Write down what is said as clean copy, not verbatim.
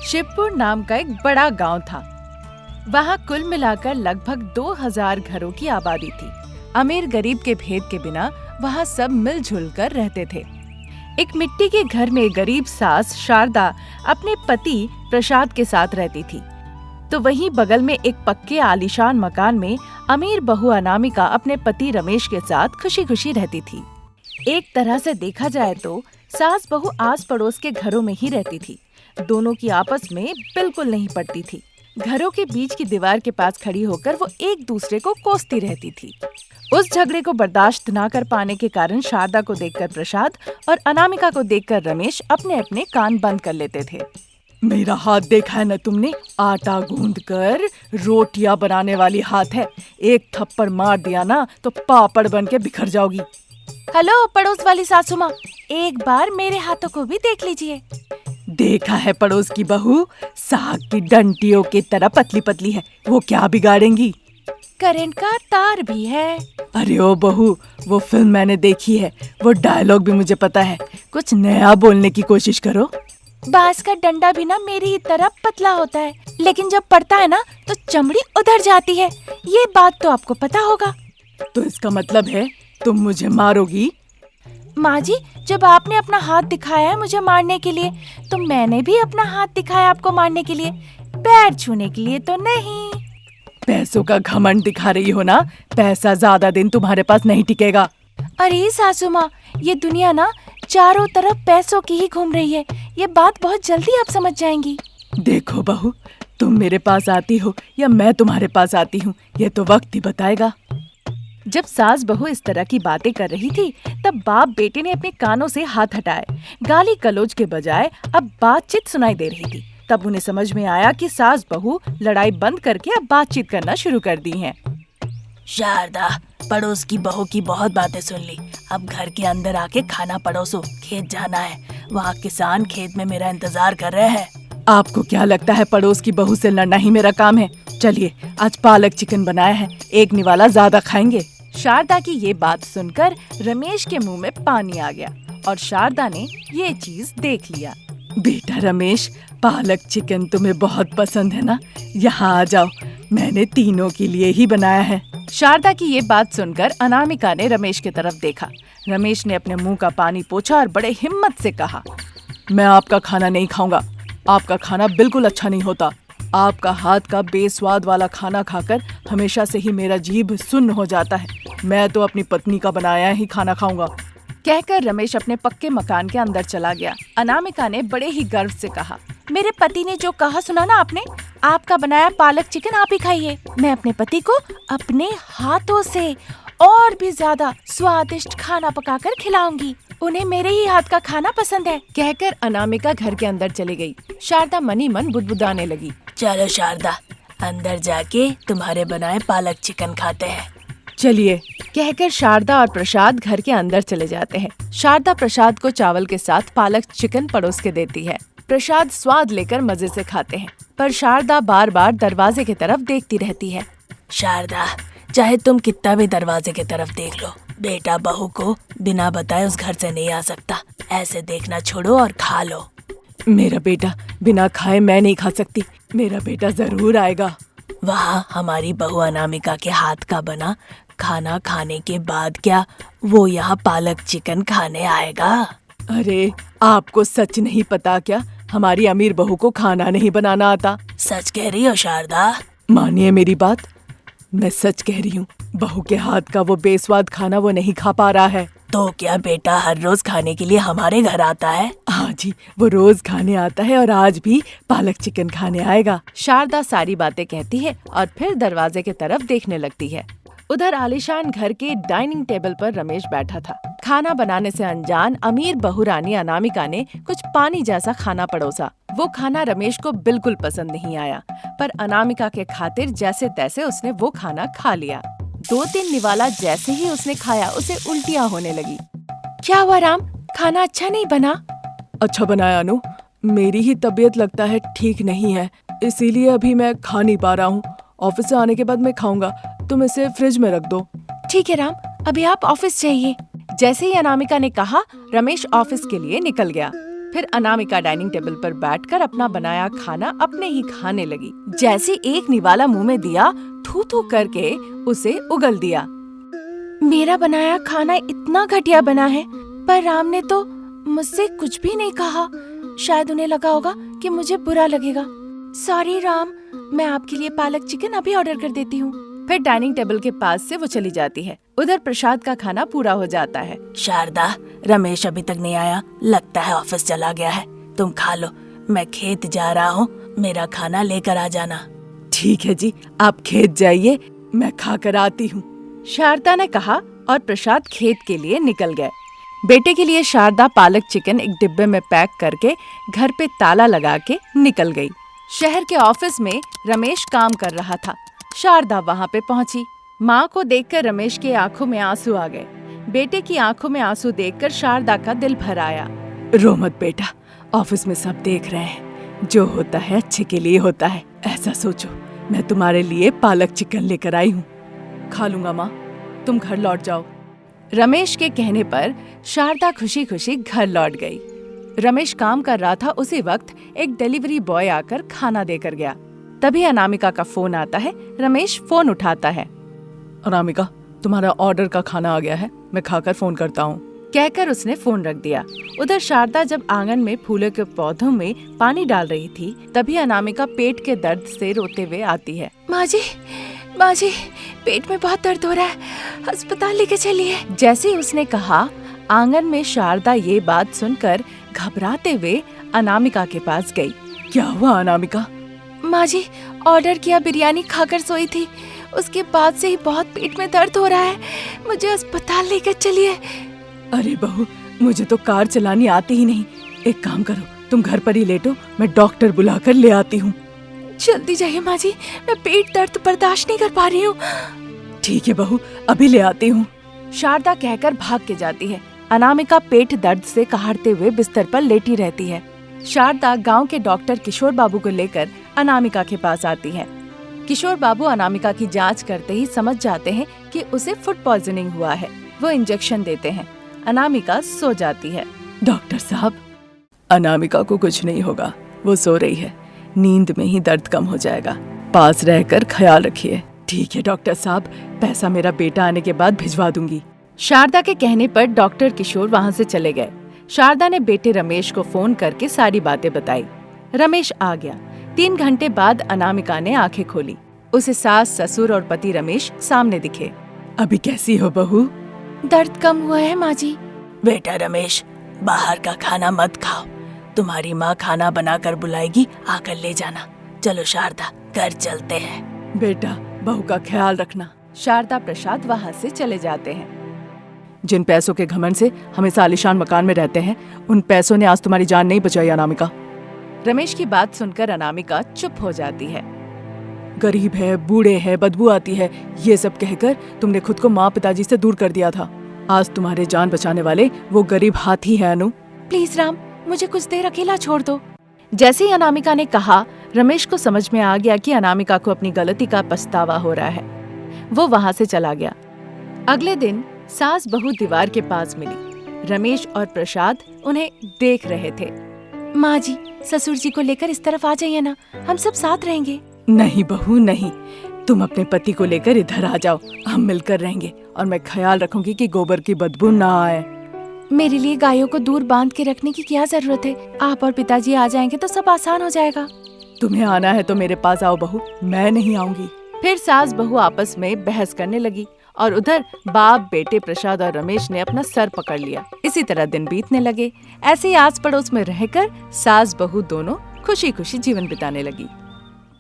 शिवपुर नाम का एक बड़ा गांव था। वहाँ कुल मिलाकर लगभग 2000 घरों की आबादी थी। अमीर गरीब के भेद के बिना वहाँ सब मिलजुल कर रहते थे। एक मिट्टी के घर में गरीब सास शारदा अपने पति प्रसाद के साथ रहती थी, तो वहीं बगल में एक पक्के आलीशान मकान में अमीर बहू अनामिका अपने पति रमेश के साथ खुशी खुशी रहती थी। एक तरह से देखा जाए तो सास बहू आस पड़ोस के घरों में ही रहती थी। दोनों की आपस में बिल्कुल नहीं पड़ती थी। घरों के बीच की दीवार के पास खड़ी होकर वो एक दूसरे को कोसती रहती थी। उस झगड़े को बर्दाश्त ना कर पाने के कारण शारदा को देखकर प्रसाद और अनामिका को देखकर रमेश अपने अपने कान बंद कर लेते थे। मेरा हाथ देखा है न तुमने? आटा गूंद कर रोटियां बनाने वाली हाथ है। एक थप्पड़ मार दिया ना तो पापड़ बन के बिखर जाओगी। हेलो पड़ोस वाली सासू माँ, एक बार मेरे हाथों को भी देख लीजिए। देखा है पड़ोस की बहू, साग की डंटियों की तरह पतली पतली है, वो क्या बिगाड़ेंगी? करंट का तार भी है। अरे ओ बहू, वो फिल्म मैंने देखी है, वो डायलॉग भी मुझे पता है। कुछ नया बोलने की कोशिश करो। बांस का डंडा भी ना मेरी ही तरह पतला होता है, लेकिन जब पड़ता है ना तो चमड़ी उधर जाती है। ये बात तो आपको पता होगा। तो इसका मतलब है तुम मुझे मारोगी? माँ जी, जब आपने अपना हाथ दिखाया है मुझे मारने के लिए, तो मैंने भी अपना हाथ दिखाया आपको मारने के लिए, पैर छूने के लिए तो नहीं। पैसों का घमंड दिखा रही हो ना? पैसा ज्यादा दिन तुम्हारे पास नहीं टिकेगा। अरे सासू माँ, ये दुनिया ना चारों तरफ पैसों की ही घूम रही है। ये बात बहुत जल्दी आप समझ जाएंगी। देखो बहू, तुम मेरे पास आती हो या मैं तुम्हारे पास आती हूँ, ये तो वक्त ही बताएगा। जब सास बहू इस तरह की बातें कर रही थी, तब बाप बेटे ने अपने कानों से हाथ हटाए। गाली गलौज के बजाय अब बातचीत सुनाई दे रही थी। तब उन्हें समझ में आया कि सास बहू लड़ाई बंद करके अब बातचीत करना शुरू कर दी हैं। शारदा, पड़ोस की बहू की बहुत बातें सुन ली, अब घर के अंदर आके खाना परोसो। खेत जाना है, वहाँ किसान खेत में मेरा इंतजार कर रहे हैं। आपको क्या लगता है पड़ोस की बहू से लड़ना ही मेरा काम है? चलिए, आज पालक चिकन बनाया है, एक निवाला ज्यादा खाएंगे। शारदा की ये बात सुनकर रमेश के मुंह में पानी आ गया और शारदा ने ये चीज देख लिया। बेटा रमेश, पालक चिकन तुम्हें बहुत पसंद है ना? यहाँ आ जाओ, मैंने तीनों के लिए ही बनाया है। शारदा की ये बात सुनकर अनामिका ने रमेश की तरफ देखा। रमेश ने अपने मुंह का पानी पोंछा और बड़े हिम्मत से कहा, मैं आपका खाना नहीं खाऊंगा। आपका खाना बिल्कुल अच्छा नहीं होता। आपका हाथ का बेस्वाद वाला खाना खाकर हमेशा से ही मेरा जीभ सुन्न हो जाता है। मैं तो अपनी पत्नी का बनाया ही खाना खाऊंगा। कहकर रमेश अपने पक्के मकान के अंदर चला गया। अनामिका ने बड़े ही गर्व से कहा, मेरे पति ने जो कहा सुना ना आपने? आपका बनाया पालक चिकन आप ही खाइए। मैं अपने पति को अपने हाथों से और भी ज्यादा स्वादिष्ट खाना पकाकर खिलाऊंगी। उन्हें मेरे ही हाथ का खाना पसंद है। कहकर अनामिका घर के अंदर चली गई। शारदा मनी मन बुदबुदाने लगी। चलो शारदा, अंदर जाके तुम्हारे बनाए पालक चिकन खाते हैं। चलिए। कहकर शारदा और प्रसाद घर के अंदर चले जाते हैं। शारदा प्रसाद को चावल के साथ पालक चिकन परोस के देती है। प्रसाद स्वाद लेकर मजे से खाते हैं, पर शारदा बार बार दरवाजे की तरफ देखती रहती है। शारदा, चाहे तुम कितना भी दरवाजे की तरफ देख लो, बेटा बहू को बिना बताए उस घर से नहीं आ सकता। ऐसे देखना छोड़ो और खा लो। मेरा बेटा बिना खाए मैं नहीं खा सकती। मेरा बेटा जरूर आएगा। वहाँ हमारी बहू अनामिका के हाथ का बना खाना खाने के बाद क्या वो यहाँ पालक चिकन खाने आएगा? अरे, आपको सच नहीं पता क्या? हमारी अमीर बहू को खाना नहीं बनाना आता। सच कह रही हो शारदा? मानिए मेरी बात, मैं सच कह रही हूँ। बहू के हाथ का वो बेस्वाद खाना वो नहीं खा पा रहा है। तो क्या बेटा हर रोज खाने के लिए हमारे घर आता है? हाँ जी, वो रोज खाने आता है और आज भी पालक चिकन खाने आएगा। शारदा सारी बातें कहती है और फिर दरवाजे की तरफ देखने लगती है। उधर आलीशान घर के डाइनिंग टेबल पर रमेश बैठा था। खाना बनाने से अनजान अमीर बहू रानी अनामिका ने कुछ पानी जैसा खाना परोसा। वो खाना रमेश को बिल्कुल पसंद नहीं आया, पर अनामिका के खातिर जैसे तैसे उसने वो खाना खा लिया। 2-3 निवाला जैसे ही उसने खाया उसे उल्टियाँ होने लगी। क्या हुआ राम, खाना अच्छा नहीं बना? अच्छा बनाया अनु, मेरी ही तबीयत लगता है ठीक नहीं है, इसीलिए अभी मैं खा नहीं पा रहा हूँ। ऑफिस से आने के बाद मैं खाऊंगा, तुम इसे फ्रिज में रख दो। ठीक है राम, अभी आप ऑफिस जाइए। जैसे ही अनामिका ने कहा, रमेश ऑफिस के लिए निकल गया। फिर अनामिका डाइनिंग टेबल पर बैठकर अपना बनाया खाना अपने ही खाने लगी। जैसे एक निवाला मुंह में दिया, थू थू करके उसे उगल दिया। मेरा बनाया खाना इतना घटिया बना है, पर राम ने तो मुझसे कुछ भी नहीं कहा। शायद उन्हें लगा होगा कि मुझे बुरा लगेगा। सॉरी राम, मैं आपके लिए पालक चिकन अभी ऑर्डर कर देती हूँ। फिर डाइनिंग टेबल के पास से वो चली जाती है। उधर प्रसाद का खाना पूरा हो जाता है। शारदा, रमेश अभी तक नहीं आया, लगता है ऑफिस चला गया है। तुम खा लो, मैं खेत जा रहा हूँ, मेरा खाना लेकर आ जाना। ठीक है जी, आप खेत जाइए, मैं खा कर आती हूँ। शारदा ने कहा और प्रसाद खेत के लिए निकल गए। बेटे के लिए शारदा पालक चिकन एक डिब्बे में पैक करके घर पे ताला लगा के निकल गई। शहर के ऑफिस में रमेश काम कर रहा था। शारदा वहाँ पे पहुँची। माँ को देखकर रमेश के आंखों में आंसू आ गए। बेटे की आंखों में आंसू देखकर शारदा का दिल भर आया। रो मत बेटा, ऑफिस में सब देख रहे हैं, जो होता है अच्छे के लिए होता है। ऐसा सोचो, मैं तुम्हारे लिए पालक चिकन लेकर आई हूँ, खा लूंगा माँ, तुम घर लौट जाओ। रमेश के कहने पर शारदा खुशी खुशी घर लौट गई। रमेश काम कर रहा था, उसी वक्त एक डिलीवरी बॉय आकर खाना देकर गया। तभी अनामिका का फोन आता है। रमेश फोन उठाता है। अनामिका, तुम्हारा ऑर्डर का खाना आ गया है, मैं खाकर फोन करता हूँ, कहकर उसने फोन रख दिया। उधर शारदा जब आंगन में फूलों के पौधों में पानी डाल रही थी, तभी अनामिका पेट के दर्द से रोते हुए आती है। माँ जी, पेट में बहुत दर्द हो रहा है, अस्पताल लेके चलिए। जैसे ही उसने कहा, आंगन में शारदा ये बात सुनकर घबराते हुए अनामिका के पास गई। क्या हुआ अनामिका? माँ जी, ऑर्डर किया बिरयानी खाकर सोई थी, उसके बाद से ही बहुत पेट में दर्द हो रहा है, मुझे अस्पताल लेकर चलिए। अरे बहू, मुझे तो कार चलानी आती ही नहीं। एक काम करो, तुम घर पर ही लेटो, मैं डॉक्टर बुलाकर ले आती हूँ। जल्दी जाइए माँ जी, मैं पेट दर्द बर्दाश्त नहीं कर पा रही हूँ। ठीक है बहू, अभी ले आती हूँ। शारदा कहकर भाग के जाती है। अनामिका पेट दर्द से कहारते हुए बिस्तर पर लेटी रहती है। शारदा गांव के डॉक्टर किशोर बाबू को लेकर अनामिका के पास आती है। किशोर बाबू अनामिका की जांच करते ही समझ जाते हैं कि उसे फूड पॉइजनिंग हुआ है। वो इंजेक्शन देते हैं। अनामिका सो जाती है। डॉक्टर साहब, अनामिका को कुछ नहीं होगा, वो सो रही है, नींद में ही दर्द कम हो जाएगा, पास रहकर ख्याल रखिए। ठीक है डॉक्टर साहब, पैसा मेरा बेटा आने के बाद भिजवा दूंगी। शारदा के कहने पर डॉक्टर किशोर वहाँ से चले गए। शारदा ने बेटे रमेश को फोन करके सारी बातें बताई। रमेश आ गया। 3 घंटे बाद अनामिका ने आंखें खोली। उसे सास, ससुर और पति रमेश सामने दिखे। अभी कैसी हो बहू? दर्द कम हुआ है माँ जी। बेटा रमेश, बाहर का खाना मत खाओ, तुम्हारी माँ खाना बनाकर बुलाएगी, आकर ले जाना। चलो शारदा, घर चलते हैं। बेटा, बहू का ख्याल रखना। शारदा प्रसाद वहाँ से चले जाते हैं। जिन पैसों के घमंड से हमेशा आलीशान मकान में रहते हैं, उन पैसों ने आज तुम्हारी जान नहीं बचाई अनामिका। रमेश की बात सुनकर अनामिका चुप हो जाती है। गरीब है, बूढ़े है, बदबू आती है, ये सब कहकर तुमने खुद को माँ पिताजी से दूर कर दिया था। आज तुम्हारे जान बचाने वाले वो गरीब हाथी है अनु। प्लीज राम, मुझे कुछ देर अकेला छोड़ दो। जैसे ही अनामिका ने कहा, रमेश को समझ में आ गया कि अनामिका को अपनी गलती का पछतावा हो रहा है। वो वहाँ से चला गया। अगले दिन सास बहू दीवार के पास मिली। रमेश और प्रसाद उन्हें देख रहे थे। माँ जी, ससुर जी को लेकर इस तरफ आ जाइए ना, हम सब साथ रहेंगे। नहीं बहू नहीं, तुम अपने पति को लेकर इधर आ जाओ, हम मिलकर रहेंगे और मैं ख्याल रखूंगी कि गोबर की बदबू ना आए। मेरे लिए गायों को दूर बांध के रखने की क्या जरूरत है? आप और पिताजी आ जाएंगे तो सब आसान हो जाएगा। तुम्हें आना है तो मेरे पास आओ बहू, मैं नहीं आऊंगी। फिर सास बहू आपस में बहस करने लगी और उधर बाप बेटे प्रसाद और रमेश ने अपना सर पकड़ लिया। इसी तरह दिन बीतने लगे। ऐसे ही आस पड़ोस में रहकर सास बहू दोनों खुशी खुशी जीवन बिताने लगी।